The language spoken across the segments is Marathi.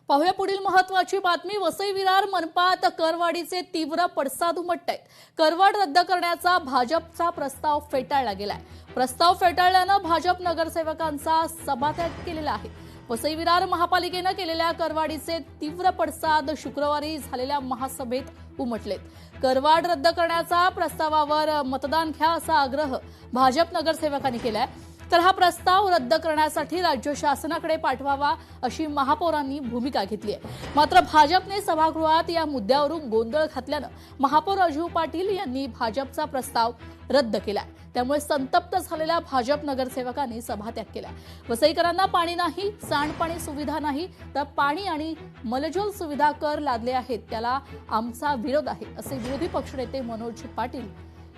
पाहूया पुढील महत्त्वाची बातमी। वसई विरार मनपात करवाढीचे तीव्र पडसाद उमटतायत। करवाढ रद्द करण्याचा भाजपचा प्रस्ताव फेटाळला गेलाय। प्रस्ताव फेटाळल्यानं भाजप नगरसेवकांचा सभात्याग केलेला आहे। वसई विरार महापालिकेनं केलेल्या करवाढीचे तीव्र पडसाद शुक्रवारी झालेल्या महासभेत उमटलेत। करवाढ रद्द करण्याच्या प्रस्तावावर मतदान घ्या असा आग्रह भाजप नगरसेवकांनी केलाय। तर हा प्रस्ताव रद्द करण्यासाठी राज्य शासनाकडे पाठवावा अशी महापौरांनी भूमिका घेतली आहे। मात्र भाजपने सभागृहात या मुद्द्यावरून गोंधळ घातल्यानं महापौर अजू पाटील यांनी भाजपचा प्रस्ताव रद्द केलाय। त्यामुळे संतप्त झालेल्या भाजप नगरसेवकांनी सभात्याग केला। वसईकरांना पाणी नाही, सांडपाणी सुविधा नाही, तर पाणी आणि मलजल सुविधा कर लादले आहेत, त्याला आमचा विरोध आहे असे विरोधी पक्षनेते मनोज पाटील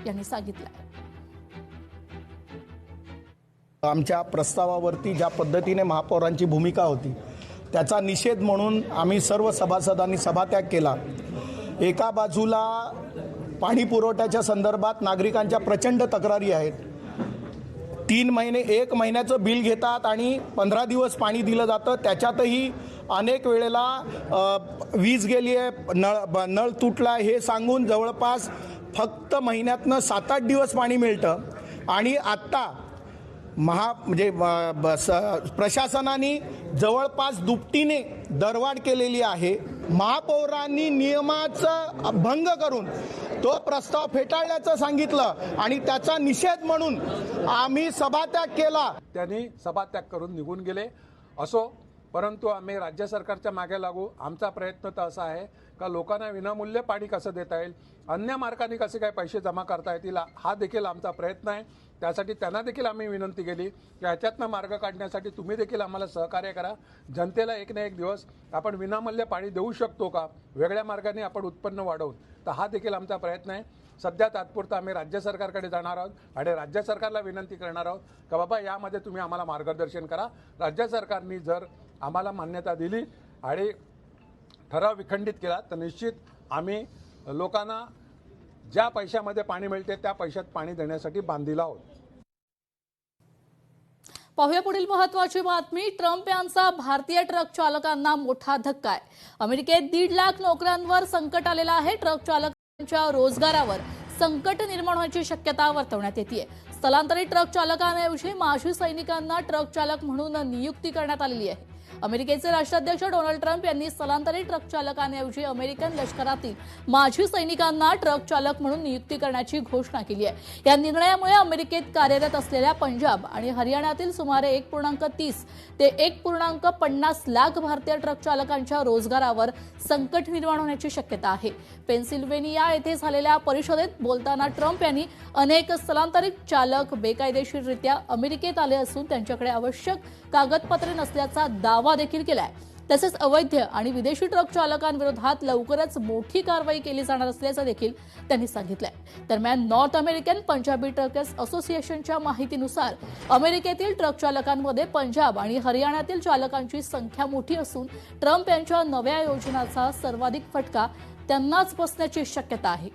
यांनी सांगितलं। आमच्या प्रस्तावावरती ज्या पद्धतीने महापौरांची भूमिका होती त्याचा निषेध म्हणून आम्ही सर्व सभासदांनी सभात्याग केला। एका बाजूला पाणी पुरवठ्याच्या संदर्भात नागरिकांच्या प्रचंड तक्रारी आहेत। 3 महिने 1 महिन्याचं बिल घेतात आणि 15 दिवस पाणी दिलं जातं। त्याच्यातही अनेक वेळेला वीज गेली आहे, नळ तुटला हे सांगून जवळपास फक्त महिन्यातनं 7-8 दिवस पाणी मिळतं। आणि आत्ता प्रशासनाने जवळपास दुपटीने दरवाढ केलेली आहे। महापौरांनी नियमाचा भंग करून तो प्रस्ताव फेटाळल्याचं सांगितलं आणि त्याचा निषेध म्हणून आम्ही सभात्याग केला। त्यांनी सभात्याग करून निघून गेले। असो, परंतु आम्ही राज्य सरकारच्या मागे लागू। आमचा प्रयत्न तर असा आहे का लोकांना विनामूल्य पाणी कसं देता येईल, अन्य मार्गाने कसे काय पैसे जमा करता येतील, हा देखील आमचा प्रयत्न आहे। त्यासाठी त्यांना देखील आम्ही विनंती केली की ह्याच्यातनं मार्ग काढण्यासाठी तुम्ही देखील आम्हाला सहकार्य करा। जनतेला एक ना एक दिवस आपण विनामूल्य पाणी देऊ शकतो का, वेगळ्या मार्गाने आपण उत्पन्न वाढवून, तर हा देखील आमचा प्रयत्न आहे। सध्या तात्पुरता आम्ही राज्य सरकारकडे जाणार आहोत आणि राज्य सरकारला विनंती करणार आहोत का बाबा यामध्ये तुम्ही आम्हाला मार्गदर्शन करा। राज्य सरकारने जर आम्हाला मान्यता दिली आणि ठराव विखंडित केला तर निश्चित आम्ही लोकांना ज्या पैशामध्ये पाणी मिळते त्या पैशात पाणी देण्यासाठी बांधील आहोत। पाहूया पुढील महत्त्वाची बातमी। ट्रम्प यांचा भारतीय ट्रक चालकांना मोठा धक्का आहे। अमेरिकेत 1.5 लाख नोकऱ्यांवर संकट आलेलं आहे। ट्रक चालकांच्या रोजगारावर संकट निर्माण होण्याची शक्यता वर्तवण्यात येते। स्थलांतरित ट्रक चालकांऐवजी माजी सैनिकांना ट्रक चालक म्हणून नियुक्ती करण्यात आलेली आहे। अमेरिकेचे राष्ट्राध्यक्ष डोनाल्ड ट्रम्प यांनी स्थलांतरित ट्रक चालकांऐवजी अमेरिकन लष्करातील माजी सैनिकांना ट्रक चालक म्हणून नियुक्ती करण्याची घोषणा केली आहे। या निर्णयामुळे अमेरिकेत कार्यरत असलेल्या पंजाब आणि हरियाणातील सुमारे 1.30 ते 1.50 लाख भारतीय ट्रक चालकांच्या रोजगारावर संकट निर्माण होण्याची शक्यता आहे। पेनसिल्व्हेनिया येथे झालेल्या परिषदेत बोलताना ट्रम्प यांनी अनेक स्थलांतरित चालक बेकायदेशीररित्या अमेरिकेत आले असून त्यांच्याकडे आवश्यक कागदपत्रे नसल्याचा दावा देखील केलाय। तसेच अवैध आणि विदेशी ट्रक चालकांविरोधात लवकरच मोठी कारवाई केली जाणार असल्याचं देखील त्यांनी सांगितलंय। दरम्यान नॉर्थ अमेरिकन पंजाबी ट्रकर्स असोसिएशनच्या माहितीनुसार अमेरिकेतील ट्रक चालकांमध्ये पंजाब आणि हरियाणातील चालकांची संख्या मोठी असून ट्रम्प यांच्या नव्या योजनांचा सर्वाधिक फटका त्यांनाच बसण्याची शक्यता आहे।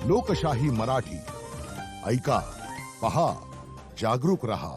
लोकशाही मराठी ऐका, पहा, जागरूक रहा।